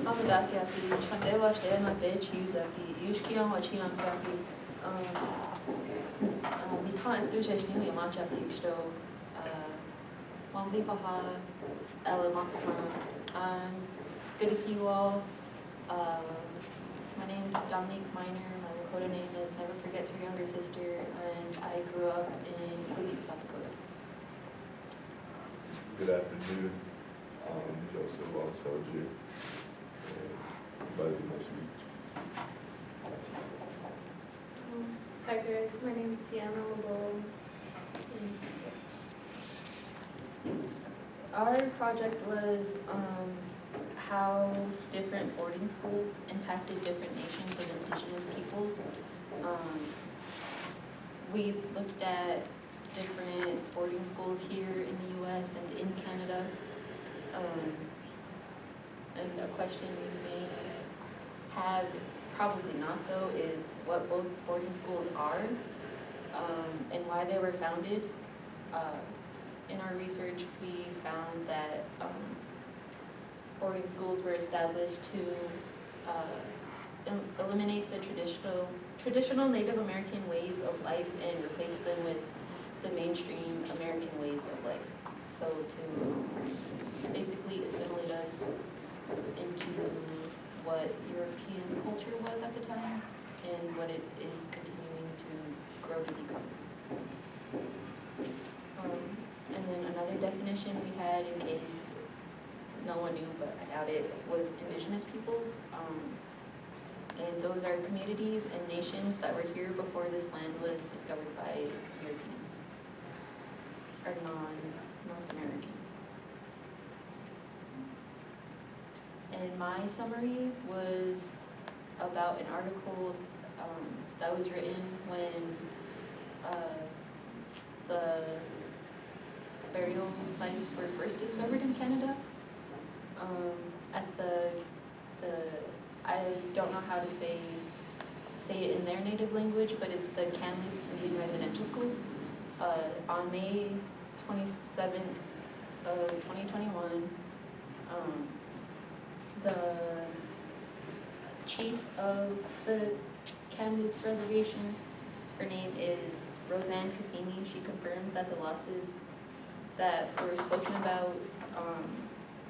Hamadaki, Chandewa, Shtema, Bechiuzaki, Yushkion, Wachiankaki, Mikan Dushnu, Yamachaki, Shto, Wamlipaha, Elamakama. It's good to see you all. My name's Dominique Miner. My Lakota name is Never Forgets Her Younger Sister, and I grew up in Eagle Butte, South Dakota. Good afternoon. Joseph Alsoji. Glad to nice to meet you. Hi guys, my name is Sienna LeBeau. Our project was how different boarding schools impacted different nations and indigenous peoples. We looked at different boarding schools here in the US and in Canada. And a question you may have, probably not though, is what both boarding schools are and why they were founded. In our research, we found that boarding schools were established to eliminate the traditional Native American ways of life and replace them with the mainstream American ways of life. So to basically assimilate us into what European culture was at the time and what it is continuing to grow to become. And then another definition we had, in case no one knew, but I doubt it, was indigenous peoples. And those are communities and nations that were here before this land was discovered by Europeans, or non-North Americans. And my summary was about an article that was written when the burial sites were first discovered in Canada. At the I don't know how to say it in their native language, but it's the Kamloops Indian Residential School. On May 27th of 2021, the chief of the Kamloops Reservation, her name is Roseanne Cassini. She confirmed that the losses that were spoken about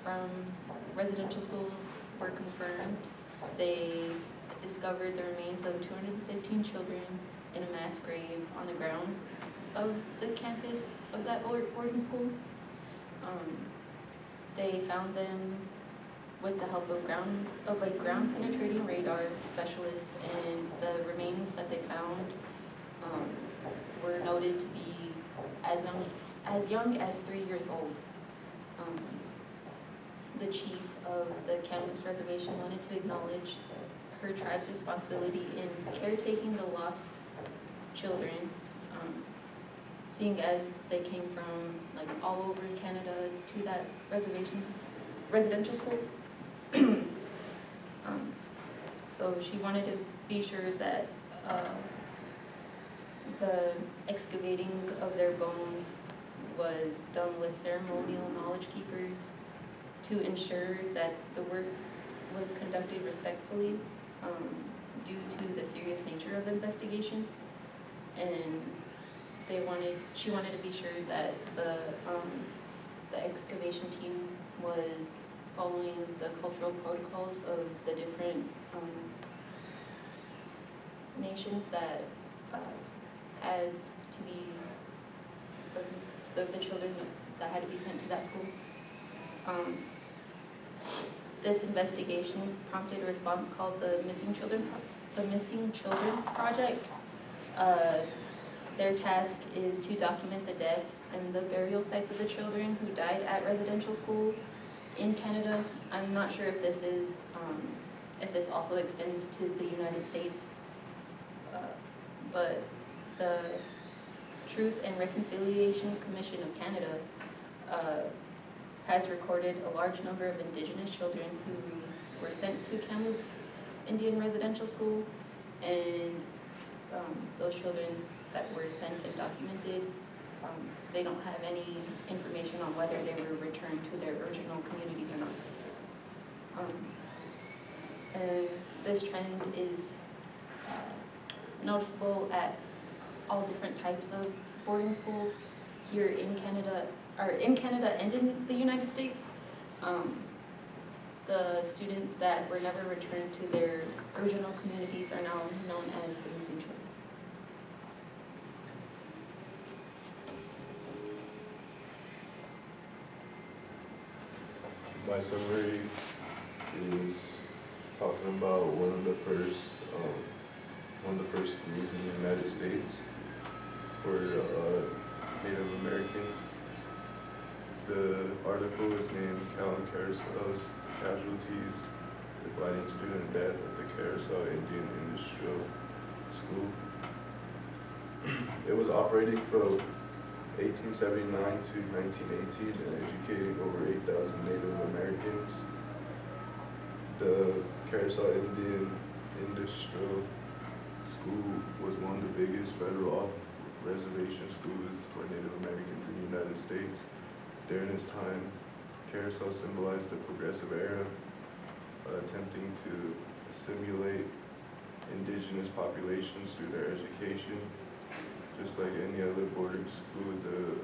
from residential schools were confirmed. They discovered the remains of 215 children in a mass grave on the grounds of the campus of that boarding school. They found them with the help of a ground penetrating radar specialist, and the remains that they found were noted to be as young as 3 years old. The chief of the Kamloops Reservation wanted to acknowledge her tribe's responsibility in caretaking the lost children, seeing as they came from like all over Canada to that residential school. So she wanted to be sure that the excavating of their bones was done with ceremonial knowledge keepers to ensure that the work was conducted respectfully due to the serious nature of the investigation. And she wanted to be sure that the excavation team was following the cultural protocols of the different nations that had to be, the children that had to be sent to that school. This investigation prompted a response called the Missing Children Project. Their task is to document the deaths and the burial sites of the children who died at residential schools in Canada. I'm not sure if this is, if this also extends to the United States, but the Truth and Reconciliation Commission of Canada has recorded a large number of Indigenous children who were sent to Kamloops Indian Residential School, and those children that were sent and documented, they don't have any information on whether they were returned to their original communities or not. And this trend is noticeable at all different types of boarding schools here in Canada, and in the United States. The students that were never returned to their original communities are now known as the missing children. My summary is talking about one of the first schools in the United States for Native Americans. The article is named Callum Carousel's Casualties, Dividing Student Death at the Carousel Indian Industrial School. It was operating from 1879 to 1918 and educating over 8,000 Native Americans. The Carousel Indian Industrial School was one of the biggest federal off-reservation schools for Native Americans in the United States. During its time, Carousel symbolized the progressive era, attempting to assimilate indigenous populations through their education. Just like any other boarding school, the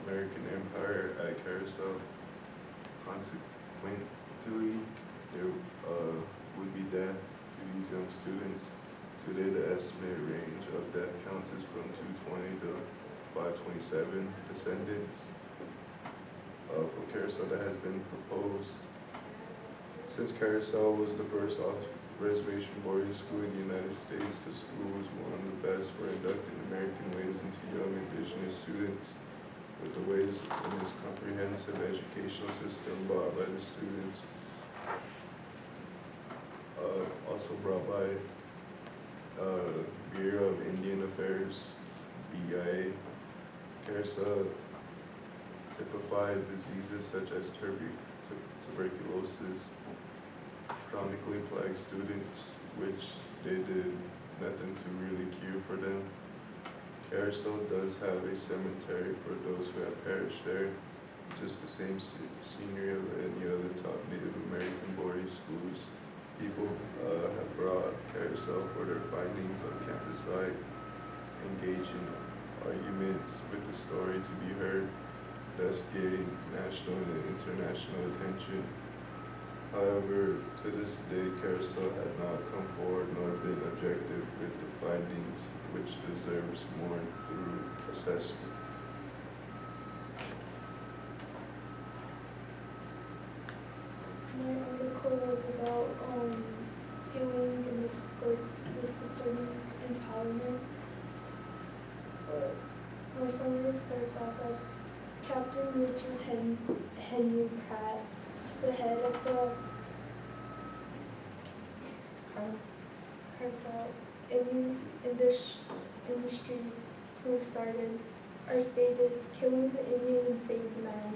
American Empire at Carousel, consequently, there would be death to these young students. Today, the estimated range of death counts is from 220 to 527 descendants for Carousel that has been proposed. Since Carousel was the first off-reservation boarding school in the United States, the school was one of the best for inducting American ways into young indigenous students, with the ways in its comprehensive educational system brought by the students, also brought by Bureau of Indian Affairs, BIA. Carousel typified diseases such as tuberculosis, chronically plagued students, which they did nothing to really cure for them. Carousel does have a cemetery for those who have perished there, just the same scenery of any other top Native American boarding schools. People have brought Carousel for their findings on campus site, engaging arguments with the story to be heard, thus gaining national and international attention. However, to this day, Carousel had not come forward nor been objective with the findings, which deserves more through assessment. My article was about healing and discipline empowerment. My summary starts off as Captain Richard Henry Pratt, the head of the Carousel Indian Industry School stated, killing the Indian and save the man.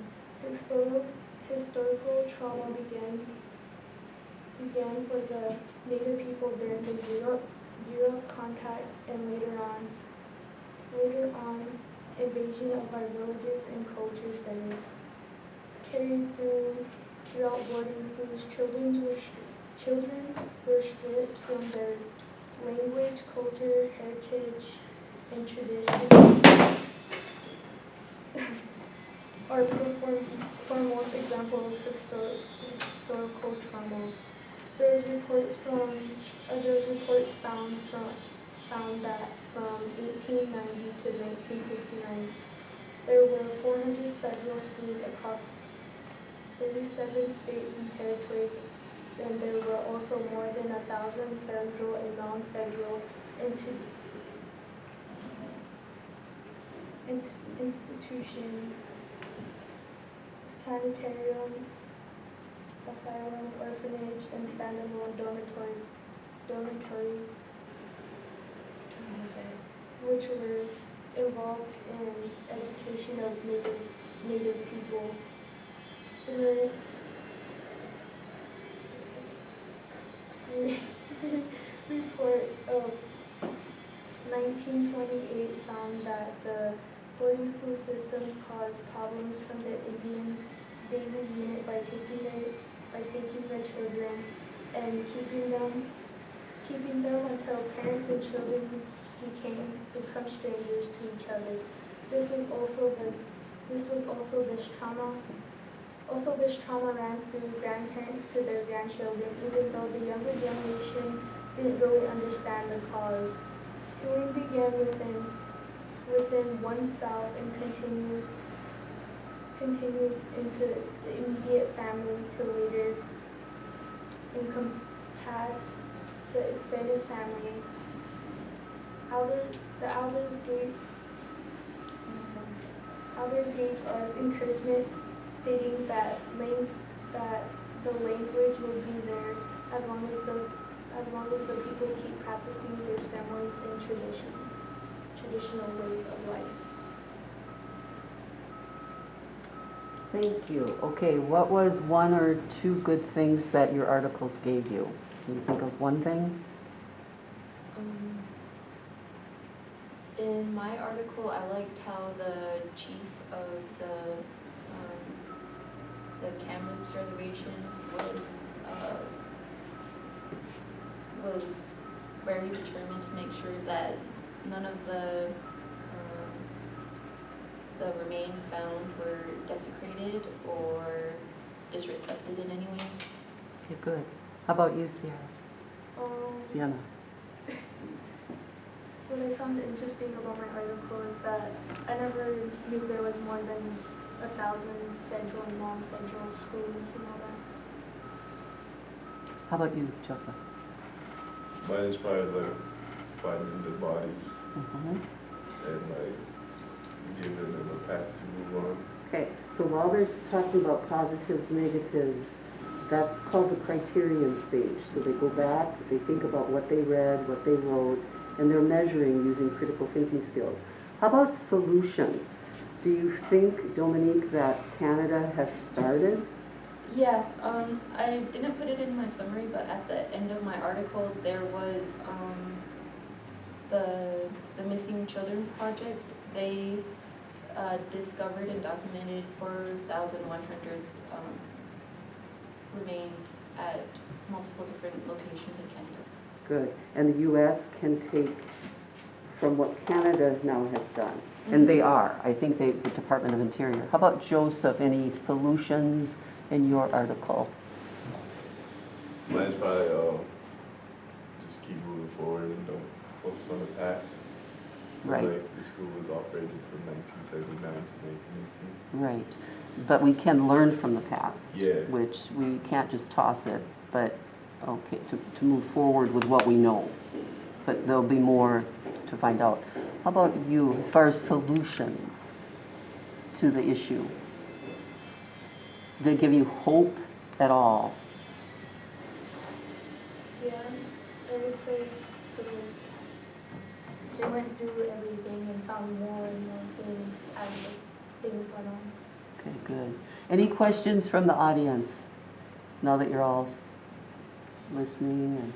Historical trauma began for the Native people during the Europe contact and later on invasion of our villages and culture centers. Carried throughout boarding schools, children were stripped from their language, culture, heritage, and tradition. Are the foremost example of historical trauma. Those reports found that from 1890 to 1969, there were 400 federal schools across 37 states and territories, and there were also more than 1,000 federal and non-federal institutions, sanitariums, asylums, orphanage, and standalone dormitory, which were involved in education of Native people. The report of 1928 found that the boarding school systems caused problems from the Indian daily unit by taking the children and keeping them until parents and children become strangers to each other. This was also this trauma ran through grandparents to their grandchildren, even though the younger generation didn't really understand the cause. Healing began within oneself and continues into the immediate family to later encompass the extended family. The elders gave us encouragement, stating that the language will be there as long as the people keep practicing their ceremonies and traditional ways of life. Thank you. Okay, what was one or two good things that your articles gave you? Can you think of one thing? In my article, I liked how the chief of the Kamloops Reservation was very determined to make sure that none of the remains found were desecrated or disrespected in any way. Okay, good. How about you, Sierra? Sienna? What I found interesting about my article is that I never knew there was more than 1,000 federal and non-federal schools and all that. How about you, Joseph? Mine inspired like finding the bodies Mhm. and like giving them a path to move on. Okay, so while they're talking about positives, negatives, that's called the criterion stage. So they go back, they think about what they read, what they wrote, and they're measuring using critical thinking skills. How about solutions? Do you think, Dominique, that Canada has started? Yeah, I didn't put it in my summary, but at the end of my article, there was the Missing Children Project. They discovered and documented 4,100 remains at multiple different locations in Canada. Good. And the U.S. can take from what Canada now has done. And they are. I think the Department of Interior. How about Joseph? Any solutions in your article? Mine's probably just keep moving forward and don't focus on the past. Right. Like the school was operated from 1979 to 1918. Right. But we can learn from the past. Yeah. Which we can't just toss it, but okay, to move forward with what we know. But there'll be more to find out. How about you, as far as solutions to the issue? Did it give you hope at all? Yeah, I would say because they went through everything and found more and more things as things went on. Okay, good. Any questions from the audience now that you're all listening? And